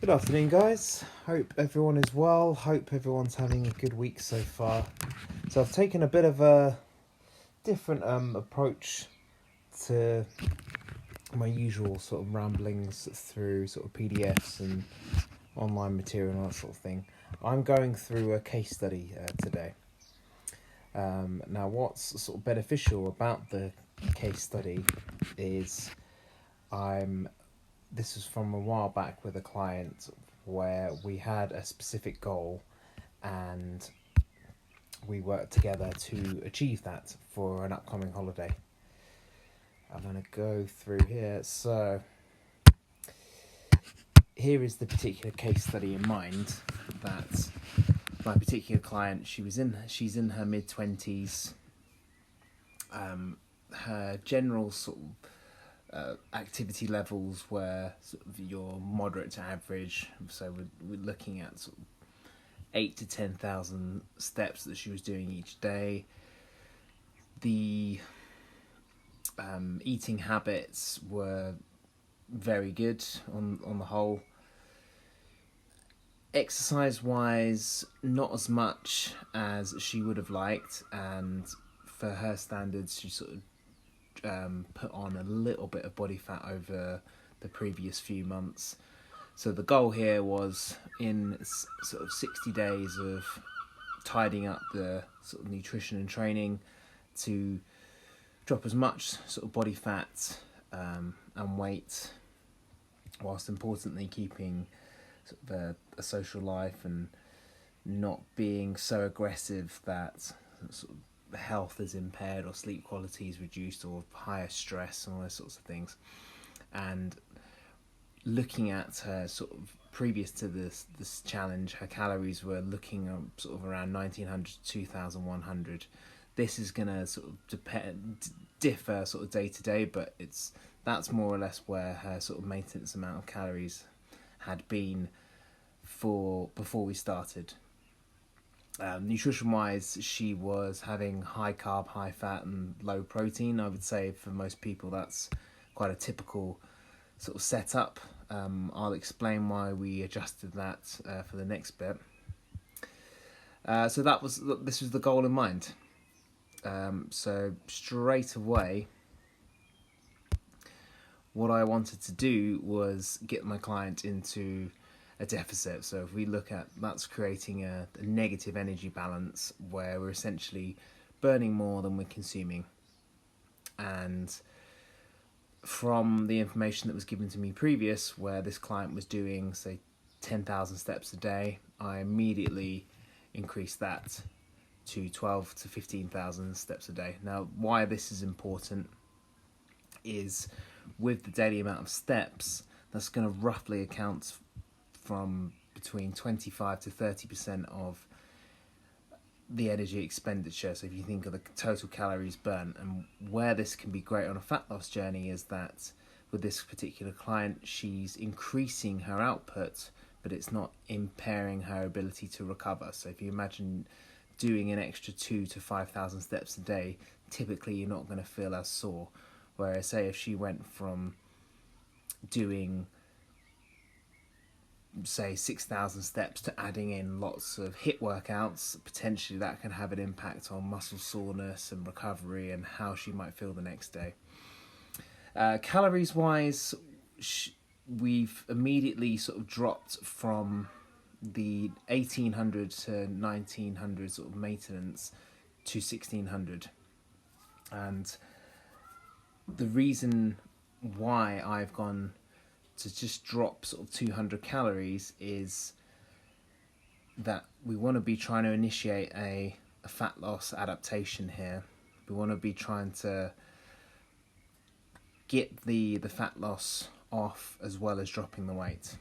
Good afternoon, guys. Hope everyone is well. Hope everyone's having a good week so far. So I've taken a bit of a different approach to my usual sort of ramblings through sort of PDFs and online material and that sort of thing. I'm going through a case study today. Now, what's sort of beneficial about the case study is I'm this was from a while back with a client where we had a specific goal and we worked together to achieve that for an upcoming holiday. I'm going to go through here. So here is the particular case study in mind that my particular client, she's in her mid-20s. Her general sort of activity levels were sort of your moderate to average. So we're looking at sort of 8 to 10,000 steps that she was doing each day. The eating habits were very good on the whole. Exercise wise, not as much as she would have liked, and for her standards, she sort of put on a little bit of body fat over the previous few months. So the goal here was in sort of 60 days of tidying up the sort of nutrition and training to drop as much sort of body fat and weight, whilst importantly keeping sort of a social life and not being so aggressive that sort of health is impaired or sleep quality is reduced or higher stress and all those sorts of things. And looking at her sort of previous to this challenge, her calories were looking sort of around 1900 to 2100. This is going to sort of differ sort of day to day, but that's more or less where her sort of maintenance amount of calories had been before we started. Nutrition wise, she was having high carb, high fat and low protein. I would say for most people that's quite a typical sort of setup. I'll explain why we adjusted that for the next bit. So this was the goal in mind. So straight away, what I wanted to do was get my client into a deficit. So if we look at that's creating a negative energy balance where we're essentially burning more than we're consuming. And from the information that was given to me previous, where this client was doing, say, 10,000 steps a day, I immediately increased that to 12 to 15,000 steps a day. Now, why this is important is with the daily amount of steps, that's going to roughly account from between 25 to 30% of the energy expenditure. So if you think of the total calories burnt, and where this can be great on a fat loss journey is that with this particular client, she's increasing her output, but it's not impairing her ability to recover. So if you imagine doing an extra 2 to 5,000 steps a day, typically you're not going to feel as sore. Whereas say if she went from doing say 6,000 steps to adding in lots of HIIT workouts, potentially that can have an impact on muscle soreness and recovery and how she might feel the next day. Calories wise, we've immediately sort of dropped from the 1800 to 1900 sort of maintenance to 1600. And the reason why I've gone to just drop sort of 200 calories is that we want to be trying to initiate a fat loss adaptation here. We want to be trying to get the fat loss off as well as dropping the weight.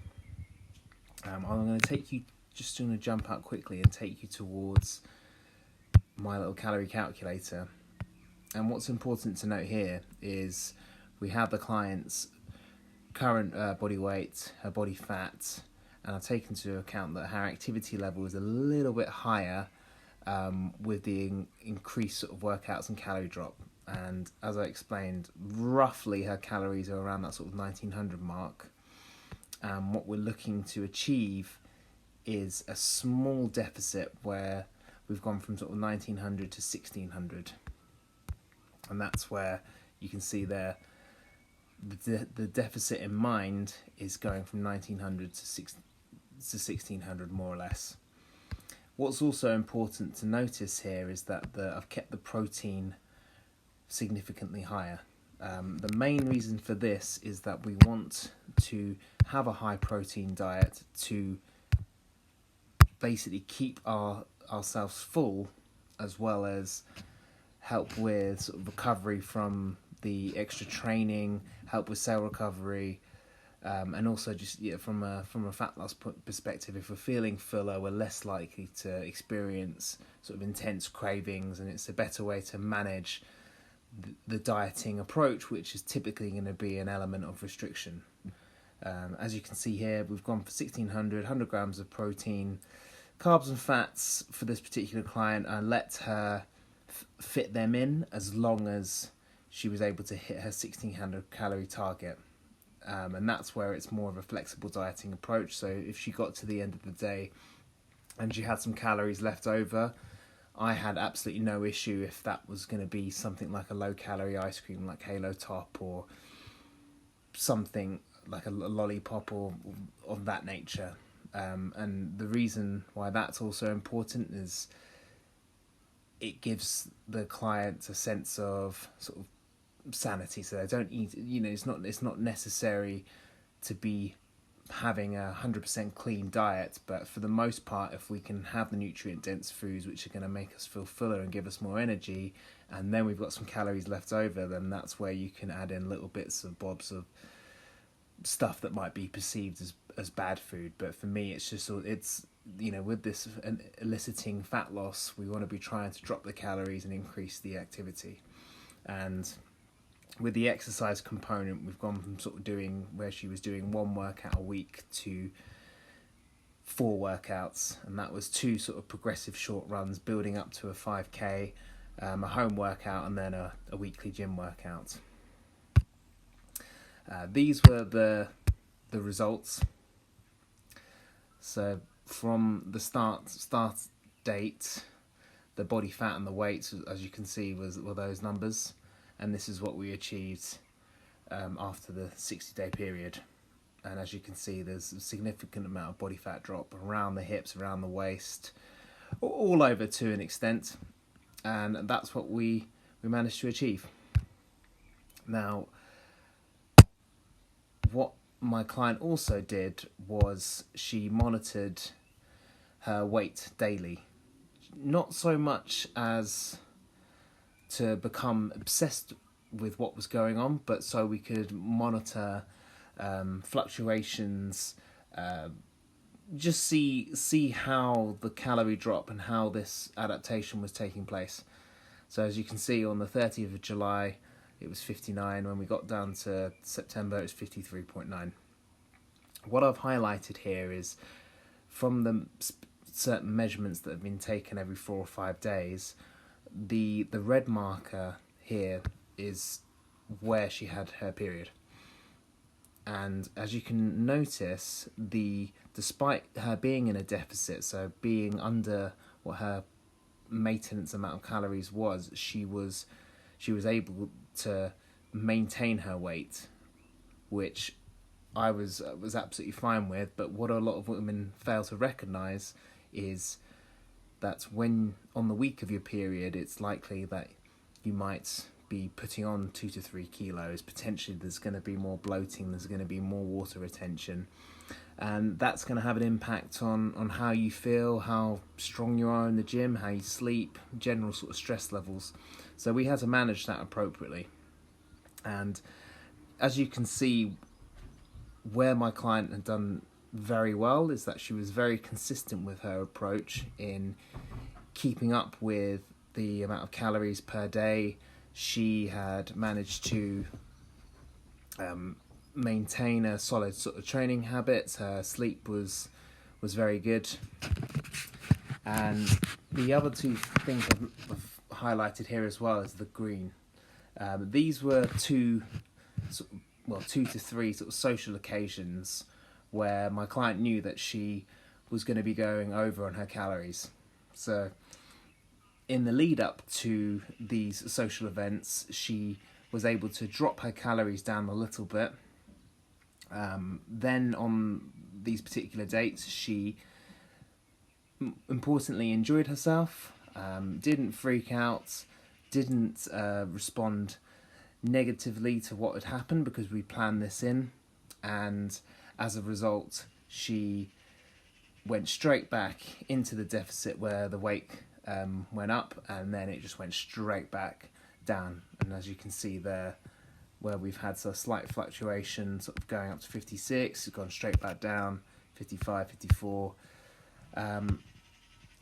I'm going to jump out quickly and take you towards my little calorie calculator. And what's important to note here is we have the client's current body weight, her body fat, and I've taken into account that her activity level is a little bit higher with the increased sort of workouts and calorie drop. And as I explained, roughly her calories are around that sort of 1900 mark. What we're looking to achieve is a small deficit where we've gone from sort of 1900 to 1600, and that's where you can see there the deficit in mind is going from 1900 to 1600 more or less. What's also important to notice here is that I've kept the protein significantly higher. The main reason for this is that we want to have a high protein diet to basically keep ourselves full, as well as help with sort of recovery from the extra training, help with cell recovery, and also just from a fat loss perspective, if we're feeling fuller, we're less likely to experience sort of intense cravings, and it's a better way to manage the dieting approach, which is typically going to be an element of restriction. As you can see here, we've gone for 100 grams of protein, carbs and fats for this particular client. I let her fit them in as long as she was able to hit her 1600 calorie target. And that's where it's more of a flexible dieting approach. So if she got to the end of the day and she had some calories left over, I had absolutely no issue if that was going to be something like a low calorie ice cream like Halo Top, or something like a lollipop or of that nature. And the reason why that's also important is it gives the client a sense of sort of sanity, so they don't eat, it's not necessary to be having 100% clean diet, but for the most part, if we can have the nutrient dense foods which are going to make us feel fuller and give us more energy, and then we've got some calories left over, then that's where you can add in little bits of bobs of stuff that might be perceived as bad food. But for me, it's with this eliciting fat loss, we want to be trying to drop the calories and increase the activity. And with the exercise component, we've gone from sort of doing where she was doing 1 workout a week to 4 workouts, and that was 2 sort of progressive short runs building up to a 5k, a home workout, and then a weekly gym workout. These were the results. So from the start date, the body fat and the weight, as you can see, were those numbers. And this is what we achieved after the 60-day period. And as you can see, there's a significant amount of body fat drop around the hips, around the waist, all over to an extent. And that's what we managed to achieve. Now, what my client also did was she monitored her weight daily. Not so much as to become obsessed with what was going on, but so we could monitor fluctuations, just see how the calorie drop and how this adaptation was taking place. So as you can see, on the 30th of July, it was 59. When we got down to September, it was 53.9. What I've highlighted here is from the certain measurements that have been taken every 4 or 5 days, the red marker here is where she had her period. And as you can notice, despite her being in a deficit, so being under what her maintenance amount of calories was, she was able to maintain her weight, which I was absolutely fine with. But what a lot of women fail to recognise is that when on the week of your period, it's likely that you might be putting on 2 to 3 kilos. Potentially there's going to be more bloating, there's going to be more water retention, and that's going to have an impact on how you feel, how strong you are in the gym, how you sleep, general sort of stress levels. So we had to manage that appropriately. And as you can see, where my client had done very well is that she was very consistent with her approach in keeping up with the amount of calories per day. She had managed to maintain a solid sort of training habits. Her sleep was very good. And the other 2 things I've highlighted here as well is the green. These were 2 to 3 sort of social occasions where my client knew that she was going to be going over on her calories. So in the lead up to these social events, she was able to drop her calories down a little bit. Then on these particular dates, she importantly enjoyed herself, didn't freak out, didn't respond negatively to what had happened because we planned this in, and as a result she went straight back into the deficit where the weight went up, and then it just went straight back down. And as you can see there, where we've had a slight fluctuation sort of going up to 56, it's gone straight back down, 55, 54, and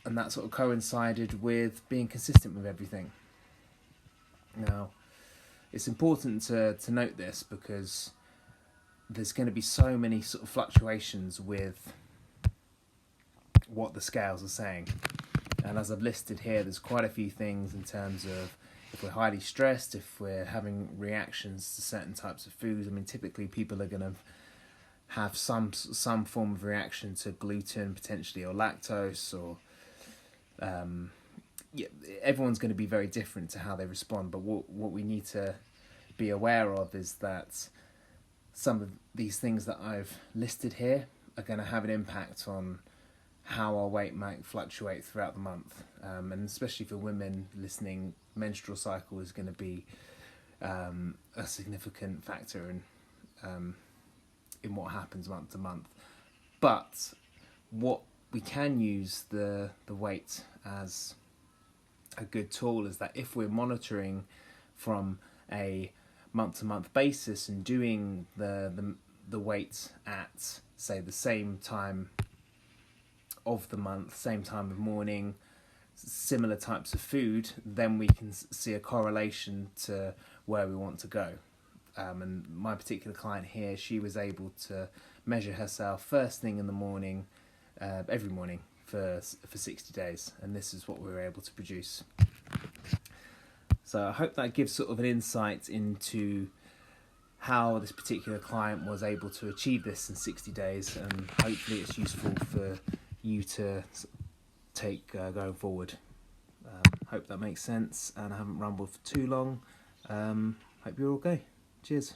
that sort of coincided with being consistent with everything. Now, it's important to note this because there's going to be so many sort of fluctuations with what the scales are saying. And as I've listed here, there's quite a few things in terms of if we're highly stressed, if we're having reactions to certain types of foods. I mean, typically people are going to have some form of reaction to gluten, potentially, or lactose, or everyone's going to be very different to how they respond. But what we need to be aware of is that some of these things that I've listed here are going to have an impact on how our weight might fluctuate throughout the month, and especially for women listening, menstrual cycle is going to be a significant factor in what happens month to month. But what we can use the weight as a good tool is that if we're monitoring from a month to month basis and doing the weight at, say, the same time of the month, same time of morning, similar types of food, then we can see a correlation to where we want to go. And my particular client here, she was able to measure herself first thing in the morning, every morning for 60 days, and this is what we were able to produce. So I hope that gives sort of an insight into how this particular client was able to achieve this in 60 days, and hopefully it's useful for you to take going forward. Hope that makes sense, and I haven't rambled for too long. Hope you're okay. Cheers.